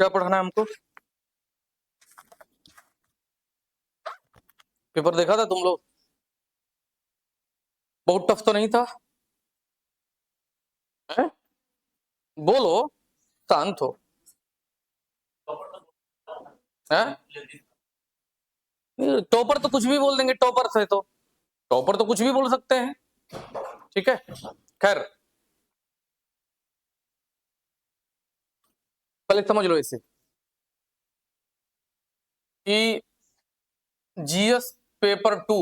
क्या पढ़ना है हमको? पेपर देखा था तुम लोग? बहुत टफ तो नहीं था? है? बोलो, शांत हो। टॉपर तो कुछ भी बोल देंगे, टॉपर से तो टॉपर तो कुछ भी बोल सकते हैं। ठीक है, खैर पहले समझ लो इसे कि GS paper 2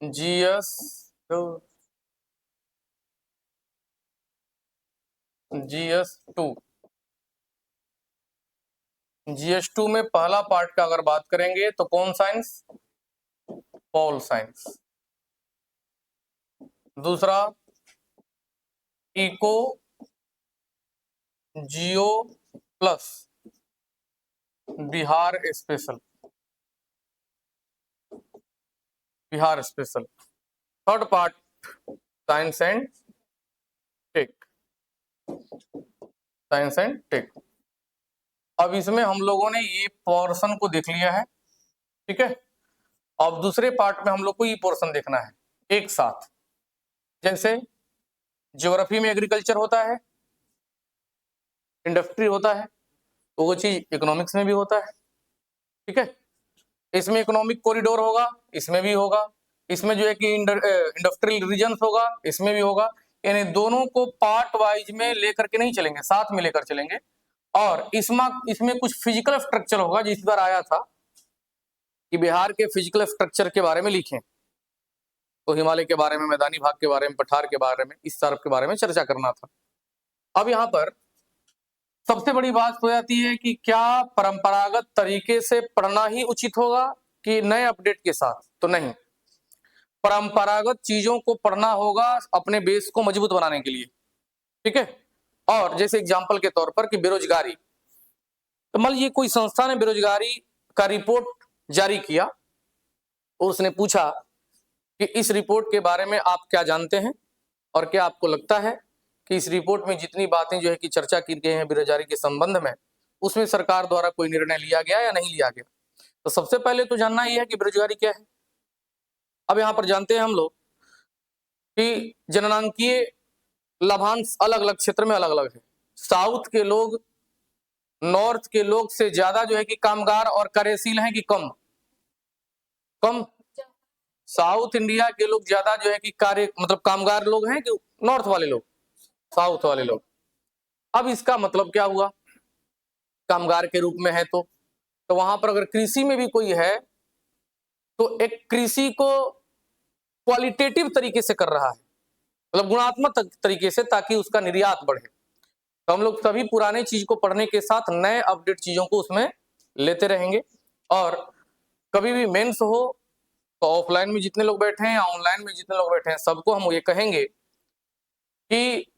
GS GS 2 GS 2 में पहला पार्ट का अगर बात करेंगे तो कौन साइंस? Pol science. दूसरा eco geo plus Bihar special. Bihar special. Third part science and tech. Science and tech. अब इसमें हम लोगों ने ये पोर्शन को देख लिया है, ठीक है। अब दूसरे पार्ट में हम लोग को ये पोर्शन देखना है एक साथ। जैसे ज्योग्राफी में एग्रीकल्चर होता है, इंडस्ट्री होता है, तो वो चीज इकोनॉमिक्स में भी होता है, ठीक है। इसमें इकोनॉमिक कॉरिडोर होगा, इसमें भी होगा। इसमें जो है कि इंडस्ट्रियल रीजन होगा, इसमें भी होगा। यानी दोनों को पार्ट वाइज में लेकर के नहीं चलेंगे, साथ में लेकर चलेंगे। और इसमें कुछ फिजिकल स्ट्रक्चर होगा, जिस बार आया था कि बिहार के फिजिकल स्ट्रक्चर के बारे में लिखें, तो हिमालय के बारे में, मैदानी भाग के बारे में, पठार के बारे में, इस तरफ के बारे में चर्चा करना था। अब यहाँ पर सबसे बड़ी बात हो जाती है कि क्या परंपरागत तरीके से पढ़ना ही उचित होगा कि नए अपडेट के साथ? तो नहीं, परंपरागत चीजों को पढ़ना होगा अपने बेस को मजबूत बनाने के लिए, ठीक है। और जैसे एग्जांपल के तौर पर कि बेरोजगारी, तो मान लीजिए कोई संस्था ने बेरोजगारी का रिपोर्ट जारी किया और उसने पूछा कि इस रिपोर्ट के बारे में आप क्या जानते हैं और क्या आपको लगता है कि इस रिपोर्ट में जितनी बातें जो है कि चर्चा की गई है बेरोजगारी के संबंध में, उसमें सरकार द्वारा कोई निर्णय लिया गया या नहीं लिया गया। तो सबसे पहले तो जानना यह है कि बेरोजगारी क्या है। अब यहाँ पर जानते हैं हम लोग कि जननांकीय लाभांश अलग अलग क्षेत्र में अलग अलग है। साउथ के लोग नॉर्थ के लोग से ज्यादा जो है कि कामगार और कार्यशील हैं कि कम? कम। साउथ इंडिया के लोग ज्यादा जो है कि कार्य मतलब कामगार लोग हैं कि नॉर्थ वाले लोग? साउथ वाले लोग। अब इसका मतलब क्या हुआ? कामगार के रूप में है तो वहां पर अगर कृषि में भी कोई है तो एक कृषि को क्वालिटेटिव तरीके से कर रहा है, मतलब गुणात्मक तरीके से, ताकि उसका निर्यात बढ़े। तो हम लोग सभी पुराने चीज को पढ़ने के साथ नए अपडेट चीजों को उसमें लेते रहेंगे। और कभी भी मेंस हो तो ऑफलाइन में जितने लोग बैठे हैं या ऑनलाइन में जितने लोग बैठे हैं, सबको हम ये कहेंगे कि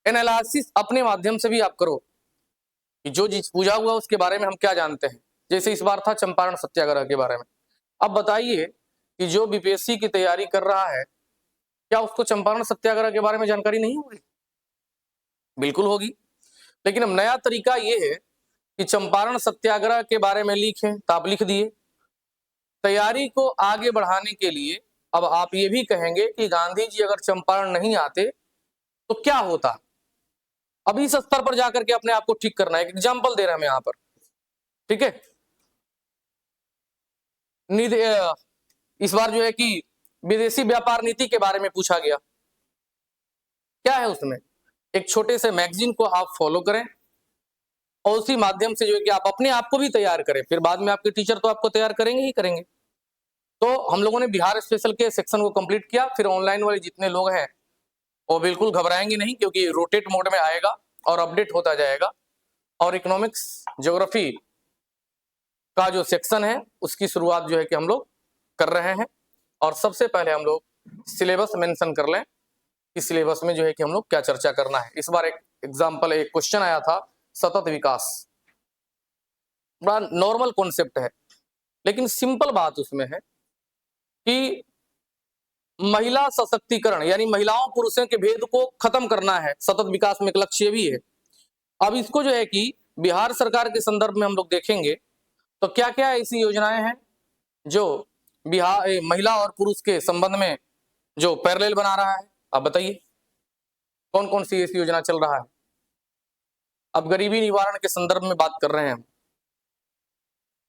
एनालिसिस अपने माध्यम से भी आप करो कि जो चीज पूछा हुआ उसके बारे में हम क्या जानते हैं। जैसे इस बार था चंपारण सत्याग्रह के बारे में। अब बताइए कि जो बीपीएससी की तैयारी कर रहा है, क्या उसको चंपारण सत्याग्रह के बारे में जानकारी नहीं होगी? बिल्कुल होगी। लेकिन अब नया तरीका ये है कि चंपारण सत्याग्रह के बारे में लिखें, तो आप लिख दिए। तैयारी को आगे बढ़ाने के लिए अब आप ये भी कहेंगे कि गांधी जी अगर चंपारण नहीं आते तो क्या होता। अब इस स्तर पर जाकर के अपने आप को ठीक करना है। एक एग्जाम्पल दे रहे हैं हम यहाँ पर, ठीक है। इस बार जो है कि विदेशी व्यापार नीति के बारे में पूछा गया। क्या है उसमें? एक छोटे से मैगजीन को आप फॉलो करें और उसी माध्यम से जो है कि आप अपने आप को भी तैयार करें, फिर बाद में आपके टीचर तो आपको तैयार करेंगे ही करेंगे। तो हम लोगों ने बिहार स्पेशल के सेक्शन को कंप्लीट किया। फिर ऑनलाइन वाले जितने लोग हैं वो बिल्कुल घबराएंगे नहीं, क्योंकि रोटेट मोड में आएगा और अपडेट होता जाएगा। और इकोनॉमिक्स ज्योग्राफी का जो सेक्शन है उसकी शुरुआत जो है कि हम लोग कर रहे हैं। और सबसे पहले हम लोग सिलेबस मेंशन कर लें कि सिलेबस में जो है कि हम लोग क्या चर्चा करना है। इस बार एक एग्जाम्पल, एक क्वेश्चन आया था सतत विकास। बड़ा नॉर्मल कॉन्सेप्ट है, लेकिन सिंपल बात उसमें है कि महिला सशक्तिकरण, यानी महिलाओं पुरुषों के भेद को खत्म करना है, सतत विकास में एक लक्ष्य भी है। अब इसको जो है कि बिहार सरकार के संदर्भ में हम लोग देखेंगे तो क्या क्या ऐसी योजनाएं हैं जो बिहार महिला और पुरुष के संबंध में जो पैरेलल बना रहा है। आप बताइए कौन कौन सी ऐसी योजना चल रहा है। अब गरीबी निवारण के संदर्भ में बात कर रहे हैं हम।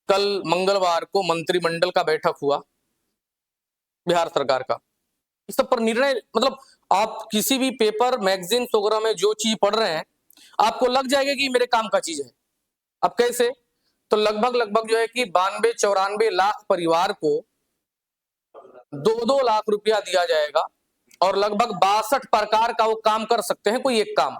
कल मंगलवार को मंत्रिमंडल का बैठक हुआ बिहार सरकार का, इस सब पर निर्णय, मतलब आप किसी भी पेपर मैगजीन वगैरह में जो चीज पढ़ रहे हैं आपको लग जाएगा कि मेरे काम का चीज है। अब कैसे, तो लगभग लगभग जो है कि 92-94 लाख परिवार को 2-2 लाख रुपया दिया जाएगा और लगभग 62 प्रकार का वो काम कर सकते हैं, कोई एक काम,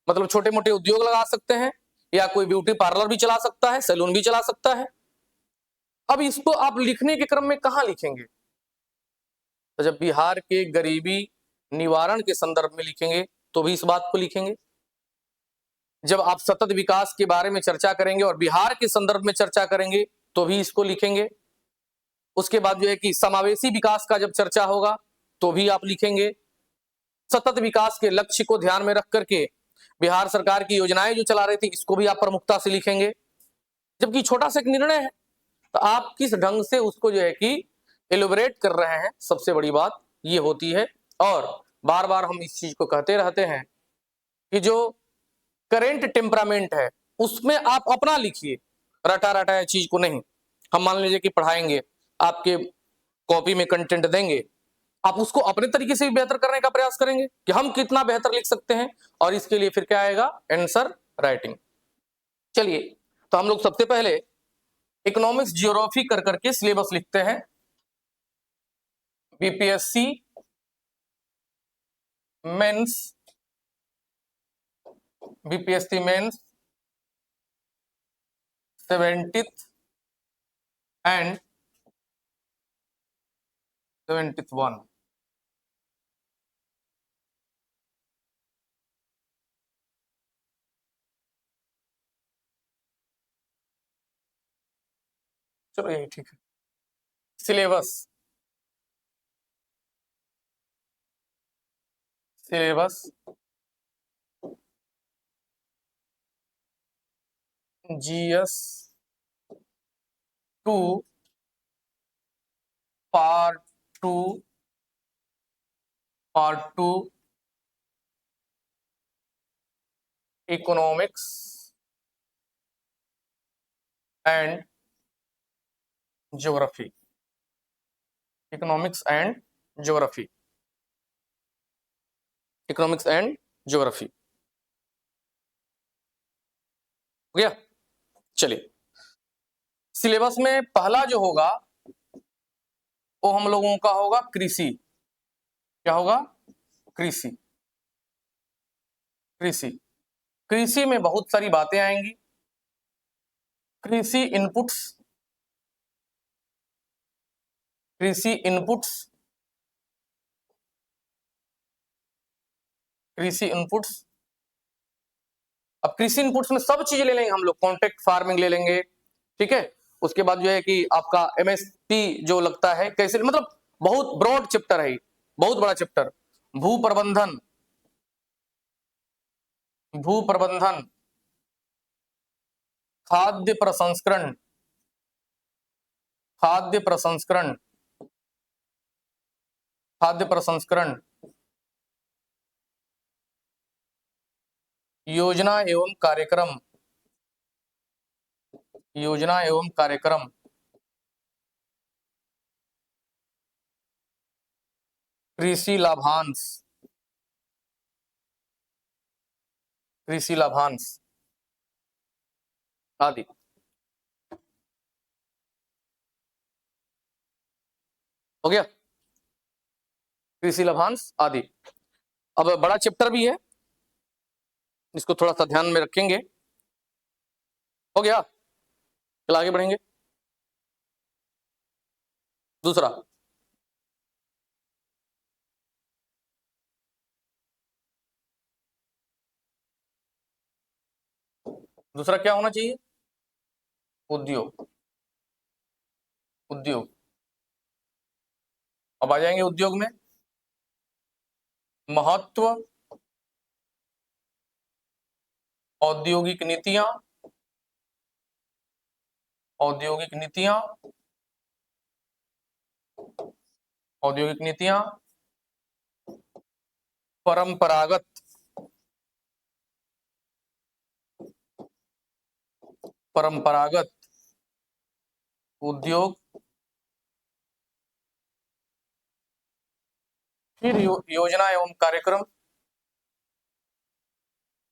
मतलब छोटे मोटे उद्योग लगा सकते हैं या कोई ब्यूटी पार्लर भी चला सकता है, सैलून भी चला सकता है। अब इसको आप लिखने के क्रम में कहां लिखेंगे, तो जब बिहार के गरीबी निवारण के संदर्भ में लिखेंगे तो भी इस बात को लिखेंगे। जब आप सतत विकास के बारे में चर्चा करेंगे और बिहार के संदर्भ में चर्चा करेंगे तो भी इसको लिखेंगे। उसके बाद जो है कि समावेशी विकास का जब चर्चा होगा तो भी आप लिखेंगे। सतत विकास के लक्ष्य को ध्यान में रख करके बिहार सरकार की योजनाएं जो चला रही थी इसको भी आप प्रमुखता से लिखेंगे। जबकि छोटा सा एक निर्णय है तो आप किस ढंग से उसको जो है कि एलोबरेट कर रहे हैं, सबसे बड़ी बात ये होती है। और बार बार हम इस चीज को कहते रहते हैं कि जो करेंट टेम्परामेंट है उसमें आप अपना लिखिए, रटा रटाया चीज को नहीं। हम मान लीजिए कि पढ़ाएंगे, आपके कॉपी में कंटेंट देंगे, आप उसको अपने तरीके से भी बेहतर करने का प्रयास करेंगे कि हम कितना बेहतर लिख सकते हैं, और इसके लिए फिर क्या आएगा, आंसर राइटिंग। चलिए, तो हम लोग सबसे पहले इकोनॉमिक्स जियोग्राफी कर करके सिलेबस लिखते हैं। BPSC mains, BPSC mains 70th and 71। चलो यही ठीक है। Syllabus, syllabus GS 2 part 2, part 2 economics and geography, economics and geography, economics and geography हो गया। चलिए, सिलेबस में पहला जो होगा वो हम लोगों का होगा कृषि। क्या होगा, कृषि। कृषि, कृषि में बहुत सारी बातें आएंगी। कृषि इनपुट्स, कृषि इनपुट्स, कृषि इनपुट्स। अब कृषि इनपुट्स में सब चीजें ले लेंगे हम लोग, कॉन्ट्रैक्ट फार्मिंग ले लेंगे, ठीक है। उसके बाद जो है कि आपका एमएसपी जो लगता है कैसे, मतलब बहुत ब्रॉड चैप्टर है, बहुत बड़ा चैप्टर। भू प्रबंधन, भू प्रबंधन, खाद्य प्रसंस्करण, खाद्य प्रसंस्करण, खाद्य प्रसंस्करण, योजना एवं कार्यक्रम, योजना एवं कार्यक्रम, कृषि लाभांश, कृषि लाभांश आदि। हो गया, कृषि लाभांश आदि। अब बड़ा चैप्टर भी है, इसको थोड़ा सा ध्यान में रखेंगे। हो गया, चल आगे बढ़ेंगे। दूसरा, दूसरा क्या होना चाहिए, उद्योग, उद्योग। अब आ जाएंगे उद्योग में। महत्व, औद्योगिक नीतियां, औद्योगिक नीतियां, औद्योगिक नीतियां, परंपरागत, परंपरागत उद्योग, फिर योजना एवं कार्यक्रम,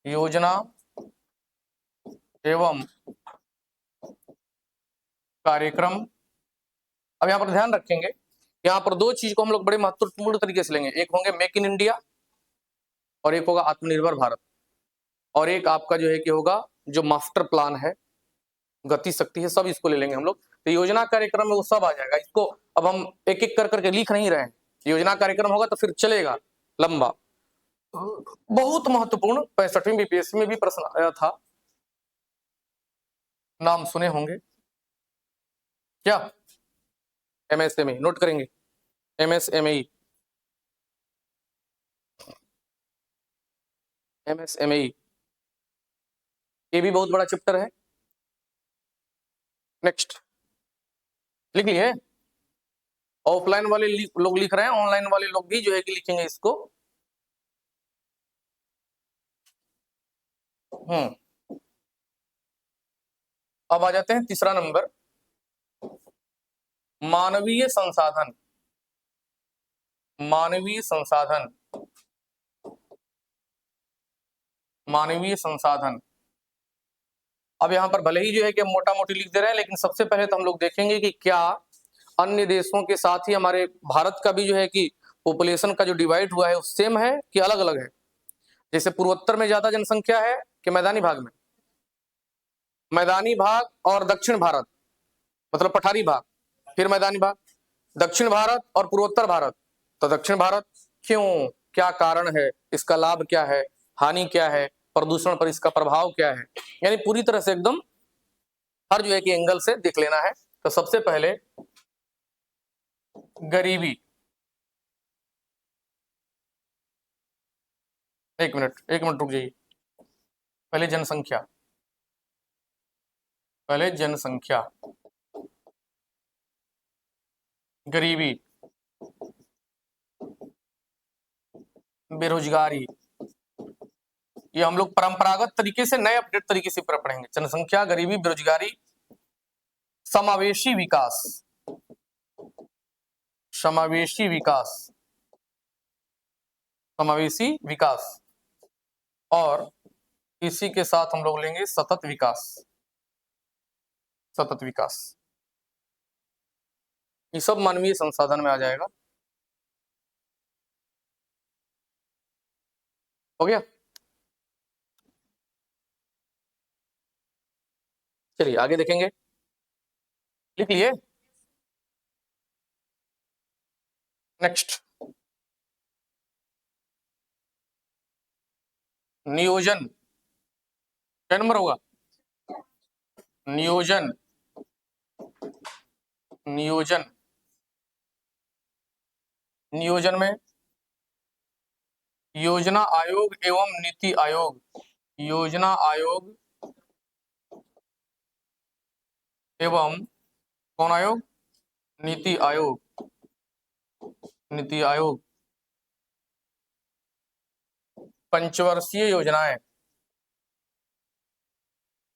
योजना एवं कार्यक्रम। अब यहाँ पर ध्यान रखेंगे, यहाँ पर दो चीज को हम लोग बड़े महत्वपूर्ण तरीके से लेंगे। एक होंगे मेक इन इंडिया और एक होगा आत्मनिर्भर भारत, और एक आपका जो है कि होगा जो मास्टर प्लान है, गति शक्ति है, सब इसको ले लेंगे हम लोग। तो योजना कार्यक्रम में वो सब आ जाएगा। इसको अब हम एक एक कर करके लिख नहीं रहे हैं, योजना कार्यक्रम होगा तो फिर चलेगा लंबा। बहुत महत्वपूर्ण 65वीं बीपीएससी में भी प्रश्न आया था, नाम सुने होंगे क्या? एमएसएमई नोट करेंगे, एमएसएमई, एमएसएमई ये भी बहुत बड़ा चैप्टर है। नेक्स्ट लिख लिए, ऑफलाइन वाले लोग लिख रहे हैं, ऑनलाइन वाले लोग भी जो है कि लिखेंगे इसको। अब आ जाते हैं तीसरा नंबर, मानवीय संसाधन, मानवीय संसाधन, मानवीय संसाधन। अब यहां पर भले ही जो है कि मोटा मोटी लिख दे रहे हैं, लेकिन सबसे पहले तो हम लोग देखेंगे कि क्या अन्य देशों के साथ ही हमारे भारत का भी जो है कि पॉपुलेशन का जो डिवाइड हुआ है वो सेम है कि अलग अलग है। जैसे पूर्वोत्तर में ज्यादा जनसंख्या है कि मैदानी भाग में? मैदानी भाग और दक्षिण भारत, मतलब पठारी भाग, फिर मैदानी भाग, दक्षिण भारत और पूर्वोत्तर भारत। तो दक्षिण भारत क्यों, क्या कारण है, इसका लाभ क्या है, हानि क्या है, प्रदूषण पर इसका प्रभाव क्या है, यानी पूरी तरह से एकदम हर जो है कि एंगल से देख लेना है। तो सबसे पहले गरीबी, एक मिनट रुक जाइए, पहले जनसंख्या, पहले जनसंख्या, गरीबी, बेरोजगारी, ये हम लोग परंपरागत तरीके से नए अपडेट तरीके से पढ़ेंगे। जनसंख्या, गरीबी, बेरोजगारी, समावेशी विकास, समावेशी विकास, समावेशी विकास, और इसी के साथ हम लोग लेंगे सतत विकास, सतत विकास। ये सब मानवीय संसाधन में आ जाएगा। हो गया? चलिए आगे देखेंगे, लिख लिए। नेक्स्ट, नियोजन, क्या नंबर होगा? नियोजन, नियोजन, नियोजन में योजना आयोग एवं नीति आयोग, योजना आयोग एवं कौन आयोग? नीति आयोग, नीति आयोग, पंचवर्षीय योजनाएं,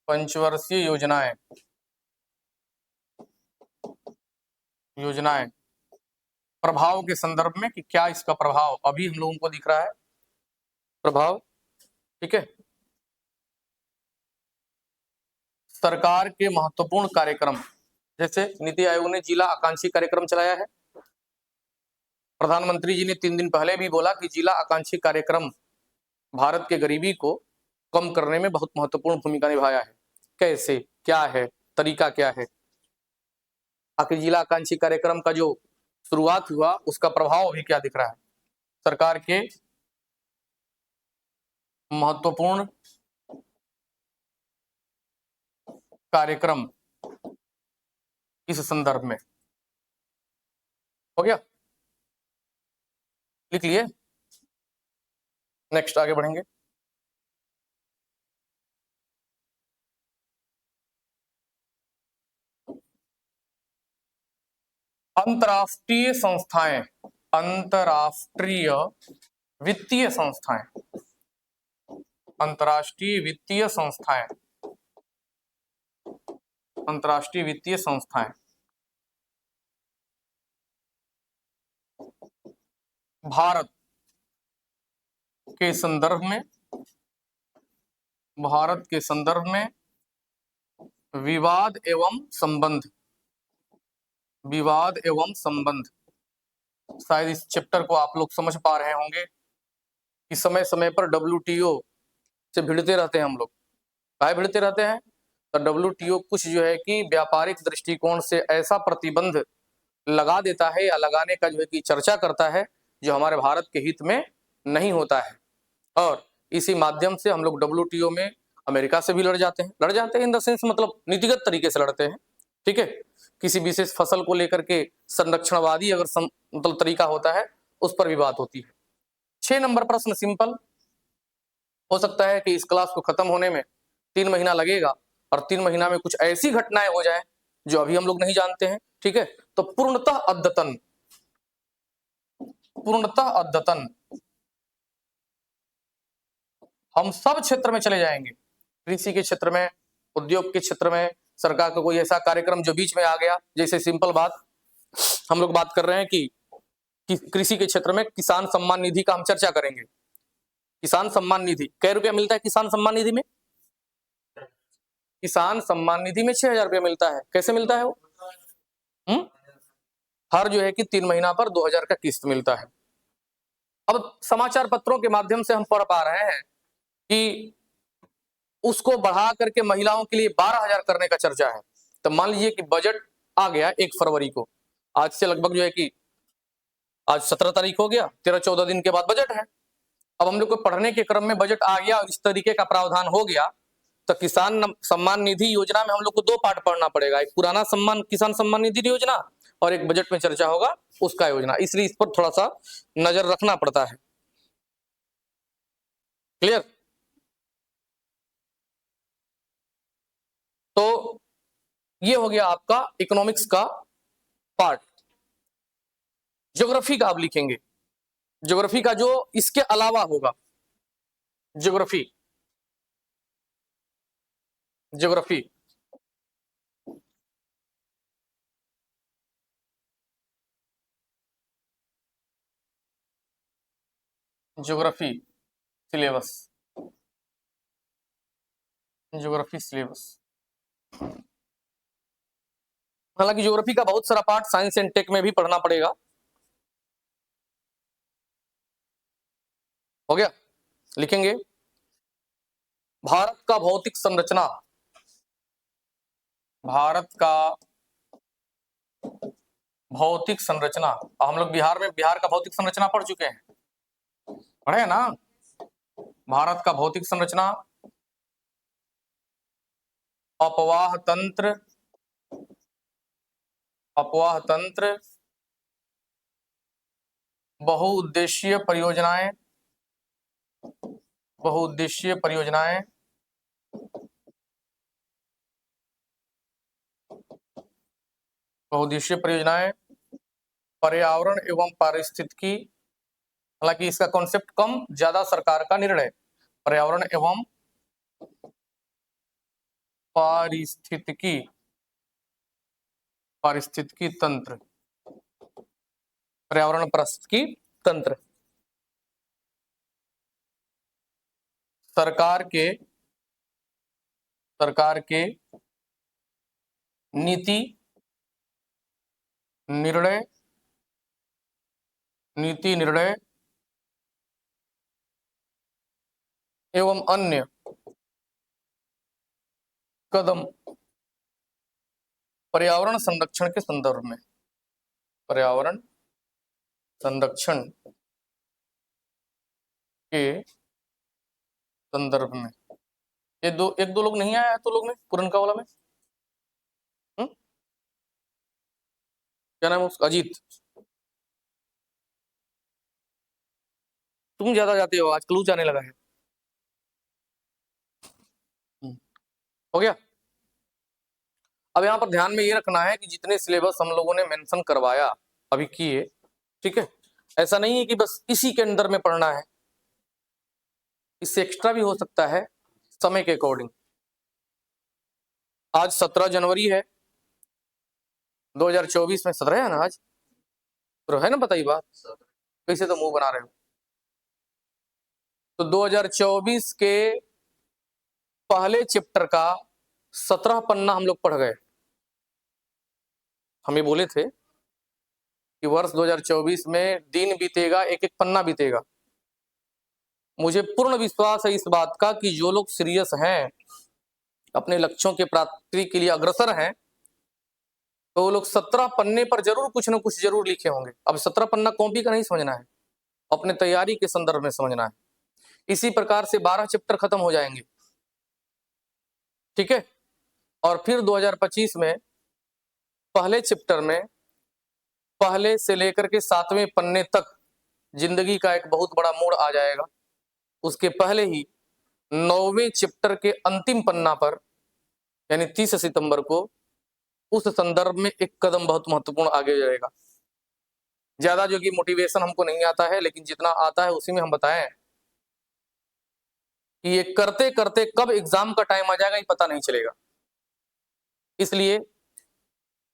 पंचवर्षीय योजनाएं, योजनाएं प्रभाव के संदर्भ में कि क्या इसका प्रभाव अभी हम लोगों को दिख रहा है, प्रभाव, ठीक है। सरकार के महत्वपूर्ण कार्यक्रम, जैसे नीति आयोग ने जिला आकांक्षी कार्यक्रम चलाया है, प्रधानमंत्री जी ने 3 दिन पहले भी बोला कि जिला आकांक्षी कार्यक्रम भारत के गरीबी को कम करने में बहुत महत्वपूर्ण भूमिका निभाया है। कैसे, क्या है, तरीका क्या है, आखिर जिला आकांक्षी कार्यक्रम का जो शुरुआत हुआ उसका प्रभाव अभी क्या दिख रहा है। सरकार के महत्वपूर्ण कार्यक्रम इस संदर्भ में, हो गया। लिख लिए। नेक्स्ट आगे बढ़ेंगे। अंतरराष्ट्रीय संस्थाएं, अंतरराष्ट्रीय वित्तीय संस्थाएं, अंतरराष्ट्रीय वित्तीय संस्थाएं, अंतरराष्ट्रीय वित्तीय संस्थाएं भारत के संदर्भ में, भारत के संदर्भ में विवाद एवं संबंध, विवाद एवं संबंध, शायद इस चैप्टर को आप लोग समझ पा रहे होंगे कि समय समय पर WTO से भिड़ते रहते हैं हम लोग। काहे भिड़ते रहते हैं? तो WTO कुछ जो है कि व्यापारिक दृष्टिकोण से ऐसा प्रतिबंध लगा देता है या लगाने का जो है कि चर्चा करता है जो हमारे भारत के हित में नहीं होता है, और इसी माध्यम से हम लोग WTO में अमेरिका से भी लड़ जाते हैं इन द सेंस मतलब नीतिगत तरीके से लड़ते हैं। ठीक है, किसी विशेष फसल को लेकर के संरक्षणवादी अगर मतलब तरीका होता है उस पर भी बात होती है। 6 नंबर प्रश्न सिंपल, हो सकता है कि इस क्लास को खत्म होने में 3 महीना लगेगा और 3 महीना में कुछ ऐसी घटनाएं हो जाए जो अभी हम लोग नहीं जानते हैं। ठीक है, तो पूर्णतः अद्यतन, पूर्णतः अद्यतन हम सब क्षेत्र में चले जाएंगे। कृषि के क्षेत्र में, उद्योग के क्षेत्र में, सरकार का कोई ऐसा कार्यक्रम जो बीच में आ गया, जैसे सिंपल बात हम लोग बात कर रहे हैं कि कृषि के क्षेत्र में किसान सम्मान निधि का हम चर्चा करेंगे। किसान सम्मान निधि कै रुपया मिलता है? किसान सम्मान निधि में, किसान सम्मान निधि में 6,000 रुपया मिलता है। कैसे मिलता है वो? हर जो है कि 3 महीना पर 2,000 का किस्त मिलता है। अब समाचार पत्रों के माध्यम से हम पढ़ पा रहे हैं कि उसको बढ़ा करके महिलाओं के लिए 12,000 करने का चर्चा है। तो मान लीजिए कि बजट आ गया 1 फरवरी को, आज से लगभग जो है कि आज 17 तारीख हो गया, 13-14 दिन के बाद बजट है। अब हम लोग को पढ़ने के क्रम में बजट आ गया और इस तरीके का प्रावधान हो गया, तो किसान सम्मान निधि योजना में हम लोग को 2 पार्ट पढ़ना पड़ेगा, एक पुराना किसान सम्मान निधि योजना और एक बजट में चर्चा होगा उसका योजना, इसलिए इस पर थोड़ा सा नजर रखना पड़ता है। क्लियर? तो ये हो गया आपका इकोनॉमिक्स का पार्ट। ज्योग्राफी का आप लिखेंगे, ज्योग्राफी का जो इसके अलावा होगा, geography, geography geography syllabus, geography syllabus. हालांकि ज्योग्राफी का बहुत सारा पार्ट साइंस एंड टेक में भी पढ़ना पड़ेगा। हो गया? लिखेंगे भारत का भौतिक संरचना, भारत का भौतिक संरचना। हम लोग बिहार में बिहार का भौतिक संरचना पढ़ चुके हैं, पढ़े ना? भारत का भौतिक संरचना, अपवाह तंत्र, अपवाह तंत्र, बहुउद्देशीय परियोजनाएं, बहुउद्देशीय परियोजनाएं, बहुउद्देशीय परियोजनाएं, पर्यावरण एवं पारिस्थितिकी। हालांकि इसका कॉन्सेप्ट कम ज्यादा सरकार का निर्णय, पर्यावरण एवं पारिस्थितिकी, पारिस्थितिकी तंत्र, पर्यावरण पारिस्थितिकी तंत्र, सरकार के नीति निर्णय, नीति निर्णय एवं अन्य कदम पर्यावरण संरक्षण के संदर्भ में, पर्यावरण संरक्षण के संदर्भ में। ये एक दो लोग नहीं आया है तो लोग में पुरनका वाला में, क्या नाम है उसका? अजीत। तुम ज्यादा जाते हो, आज क्लू जाने लगा है। हो गया। अब यहाँ पर ध्यान में ये रखना है कि जितने सिलेबस हम लोगों ने मेंशन करवाया अभी किए, ठीक है, ऐसा नहीं है कि बस इसी के अंदर में पढ़ना है, इससे एक्स्ट्रा भी हो सकता है समय के अकॉर्डिंग। आज 17 जनवरी है 2024 में, 17 है ना आज, तो है ना, बताइए बात, कैसे तो मुंह बना रहे हो। तो 2024 के पहले चैप्टर का 17 पन्ना हम लोग पढ़ गए। हम ये बोले थे कि वर्ष 2024 में दिन बीतेगा, एक एक पन्ना बीतेगा। मुझे पूर्ण विश्वास है इस बात का कि जो लोग सीरियस हैं, अपने लक्ष्यों के प्राप्ति के लिए अग्रसर हैं, तो वो लोग 17 पन्ने पर जरूर कुछ ना कुछ जरूर लिखे होंगे। अब 17 पन्ना कॉपी का नहीं समझना है, अपने तैयारी के संदर्भ में समझना है। इसी प्रकार से 12 चैप्टर खत्म हो जाएंगे, ठीक है। और फिर 2025 में पहले चैप्टर में पहले से लेकर के 7वें पन्ने तक जिंदगी का एक बहुत बड़ा मोड़ आ जाएगा। उसके पहले ही 9वें चैप्टर के अंतिम पन्ना पर, यानी 30 सितंबर को, उस संदर्भ में एक कदम बहुत महत्वपूर्ण आगे जाएगा। ज्यादा जो कि मोटिवेशन हमको नहीं आता है, लेकिन जितना आता है उसी में हम बताएं कि ये करते करते कब एग्जाम का टाइम आ जाएगा ये पता नहीं चलेगा। इसलिए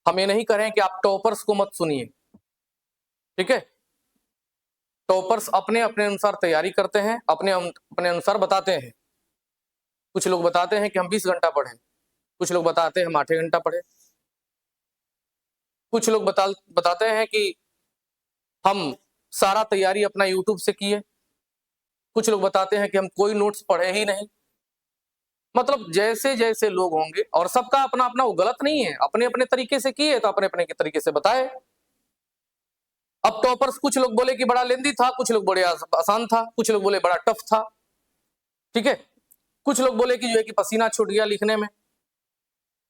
हम ये नहीं करें कि आप टॉपर्स को मत सुनिए, ठीक है। टॉपर्स अपने अपने अनुसार तैयारी करते हैं, अपने अपने अनुसार बताते हैं। कुछ लोग बताते हैं कि हम 20 घंटा पढ़े, कुछ लोग बताते हैं हम 8 घंटा पढ़े, कुछ लोग बताते हैं कि हम सारा तैयारी अपना यूट्यूब से किए, कुछ लोग बताते हैं कि हम कोई नोट्स पढ़े ही नहीं। मतलब जैसे जैसे लोग होंगे, और सबका अपना अपना, वो गलत नहीं है, अपने अपने तरीके से किए तो अपने अपने के तरीके से बताए। अब टॉपर्स कुछ लोग बोले कि बड़ा लेंदी था, कुछ लोग बोले आसान था, कुछ लोग बोले बड़ा टफ था, ठीक है। कुछ लोग बोले कि जो है कि पसीना छूट गया लिखने में।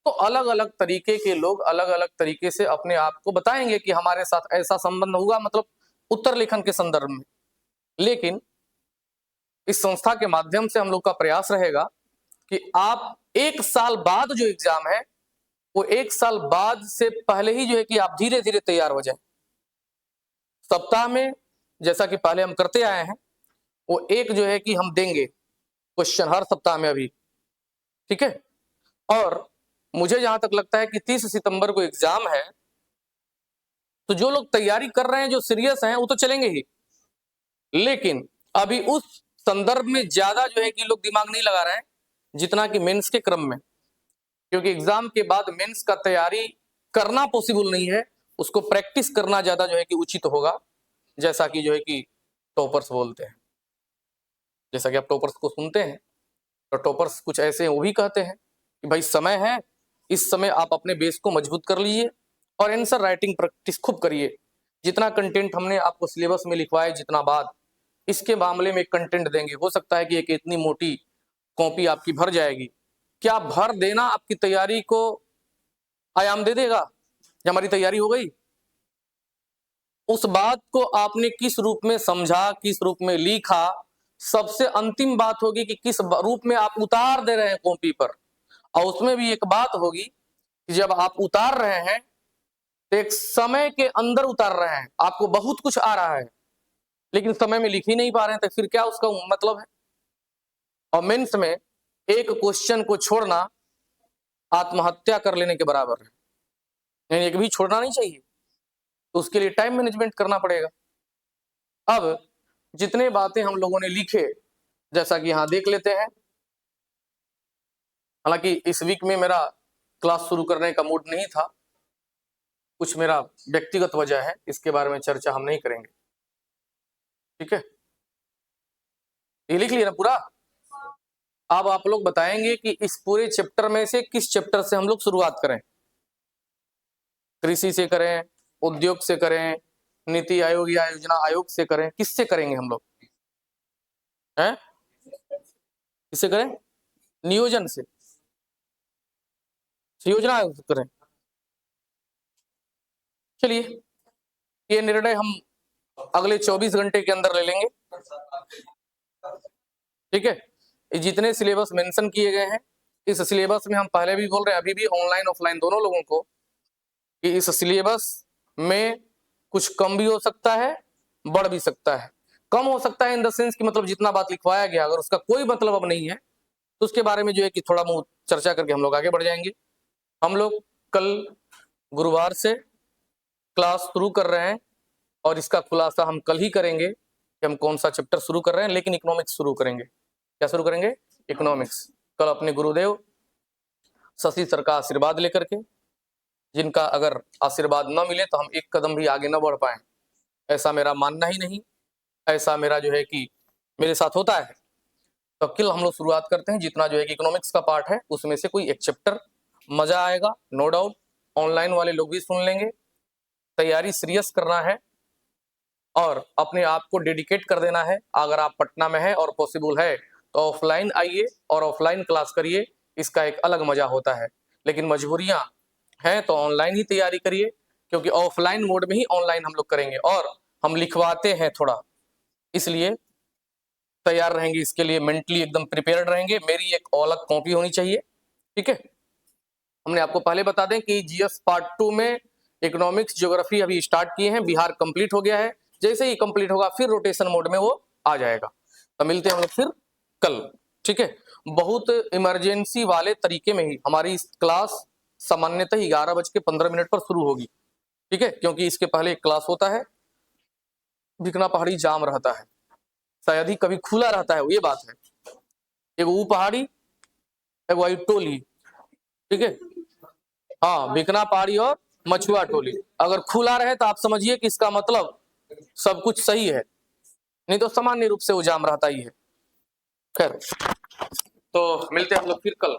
तो अलग अलग तरीके के लोग अलग अलग तरीके से अपने आप को बताएंगे कि हमारे साथ ऐसा संबंध हुआ, मतलब उत्तर लेखन के संदर्भ में। लेकिन इस संस्था के माध्यम से हम लोग का प्रयास रहेगा कि आप 1 साल बाद जो एग्जाम है, वो 1 साल बाद से पहले ही जो है कि आप धीरे धीरे तैयार हो जाए। सप्ताह में जैसा कि पहले हम करते आए हैं, वो एक जो है कि हम देंगे क्वेश्चन हर सप्ताह में अभी, ठीक है। और मुझे जहां तक लगता है कि 30 सितंबर को एग्जाम है, तो जो लोग तैयारी कर रहे हैं, जो सीरियस हैं, वो तो चलेंगे ही, लेकिन अभी उस संदर्भ में ज्यादा जो है कि लोग दिमाग नहीं लगा रहे हैं जितना कि मेंस के क्रम में, क्योंकि एग्जाम के बाद मेंस का तैयारी करना पॉसिबल नहीं है, उसको प्रैक्टिस करना ज्यादा जो है कि उचित होगा। जैसा कि जो है कि टॉपर्स बोलते हैं, जैसा कि आप टॉपर्स को सुनते हैं, तो टॉपर्स कुछ ऐसे हैं, वो भी कहते हैं कि भाई समय है, इस समय आप अपने बेस को मजबूत कर लीजिए और आंसर राइटिंग प्रैक्टिस खूब करिए। जितना कंटेंट हमने आपको सिलेबस में लिखवाए, जितना बाद इसके मामले में कंटेंट देंगे, हो सकता है कि एक इतनी मोटी कॉपी आपकी भर जाएगी। क्या भर देना आपकी तैयारी को आयाम दे देगा कि हमारी तैयारी हो गई? उस बात को आपने किस रूप में समझा, किस रूप में लिखा, सबसे अंतिम बात होगी कि किस रूप में आप उतार दे रहे हैं कॉपी पर। और उसमें भी एक बात होगी कि जब आप उतार रहे हैं तो एक समय के अंदर उतार रहे हैं, आपको बहुत कुछ आ रहा है लेकिन समय में लिख ही नहीं पा रहे हैं, तो फिर क्या उसका मतलब है? और मेंस में एक क्वेश्चन को छोड़ना आत्महत्या कर लेने के बराबर है, यानी एक भी छोड़ना नहीं चाहिए, तो उसके लिए टाइम मैनेजमेंट करना पड़ेगा। अब जितने बातें हम लोगों ने लिखे, जैसा कि यहां देख लेते हैं। हालांकि इस वीक में मेरा क्लास शुरू करने का मूड नहीं था, कुछ मेरा व्यक्तिगत वजह है, इसके बारे में चर्चा हम नहीं करेंगे, ठीक है। ये लिख लिया ना पूरा। अब आप लोग बताएंगे कि इस पूरे चैप्टर में से किस चैप्टर से हम लोग शुरुआत करें। कृषि से करें, उद्योग से करें, नीति आयोग या योजना आयोग से करें, किससे करेंगे हम लोग? हैं? किससे करें? नियोजन से, योजना आयोग से करें। चलिए, ये निर्णय हम अगले 24 घंटे के अंदर ले लेंगे। ठीक है। ये जितने सिलेबस मेंशन किए गए हैं, इस सिलेबस में हम पहले भी बोल रहे हैं, अभी भी ऑनलाइन ऑफलाइन दोनों लोगों को, कि इस सिलेबस में कुछ कम भी हो सकता है, बढ़ भी सकता है। कम हो सकता है इन द सेंस कि मतलब जितना बात लिखवाया गया अगर उसका कोई मतलब अब नहीं है तो उसके बारे में जो है कि थोड़ा बहुत चर्चा करके हम लोग आगे बढ़ जाएंगे। हम लोग कल गुरुवार से क्लास शुरू कर रहे हैं और इसका खुलासा हम कल ही करेंगे कि हम कौन सा चैप्टर शुरू कर रहे हैं, लेकिन इकोनॉमिक्स शुरू करेंगे। क्या शुरू करेंगे? इकोनॉमिक्स। कल अपने गुरुदेव शशि सर का आशीर्वाद लेकर के, जिनका अगर आशीर्वाद न मिले तो हम एक कदम भी आगे न बढ़ पाए, ऐसा मेरा मानना ही नहीं, ऐसा मेरा जो है कि मेरे साथ होता है। तो कल हम लोग शुरुआत करते हैं, जितना जो है कि इकोनॉमिक्स का पार्ट है उसमें से कोई एक चैप्टर, मजा आएगा नो डाउट, ऑनलाइन वाले लोग भी सुन लेंगे। तैयारी सीरियस करना है और अपने आप को डेडिकेट कर देना है। अगर आप पटना में है और पॉसिबल है तो ऑफलाइन आइए और ऑफलाइन क्लास करिए, इसका एक अलग मजा होता है। लेकिन मजबूरियां हैं तो ऑनलाइन ही तैयारी करिए, क्योंकि ऑफलाइन मोड में ही ऑनलाइन हम लोग करेंगे और हम लिखवाते हैं थोड़ा, इसलिए तैयार रहेंगे, इसके लिए मेंटली एकदम प्रिपेयर्ड रहेंगे। मेरी एक अलग कॉपी होनी चाहिए, ठीक है। हमने आपको पहले बता दें कि जीएस पार्ट 2 में इकोनॉमिक्स ज्योग्राफी अभी स्टार्ट किए हैं, बिहार कंप्लीट हो गया है, जैसे ही कंप्लीट होगा फिर रोटेशन मोड में वो आ जाएगा। तो मिलते हैं हम लोग फिर कल, ठीक है। बहुत इमरजेंसी वाले तरीके में ही हमारी क्लास सामान्यतः 11:15 पर शुरू होगी, ठीक है, क्योंकि इसके पहले एक क्लास होता है, भिकना पहाड़ी जाम रहता है, शायद ही कभी खुला रहता है, ये बात है। एक वो पहाड़ी, एक वाई टोली, ठीक है, हाँ, भिकना पहाड़ी और मछुआ टोली। अगर खुला रहे तो आप समझिए कि इसका मतलब सब कुछ सही है, नहीं तो सामान्य रूप से वो जाम रहता ही है। खैर, तो मिलते हैं हम लोग फिर कल।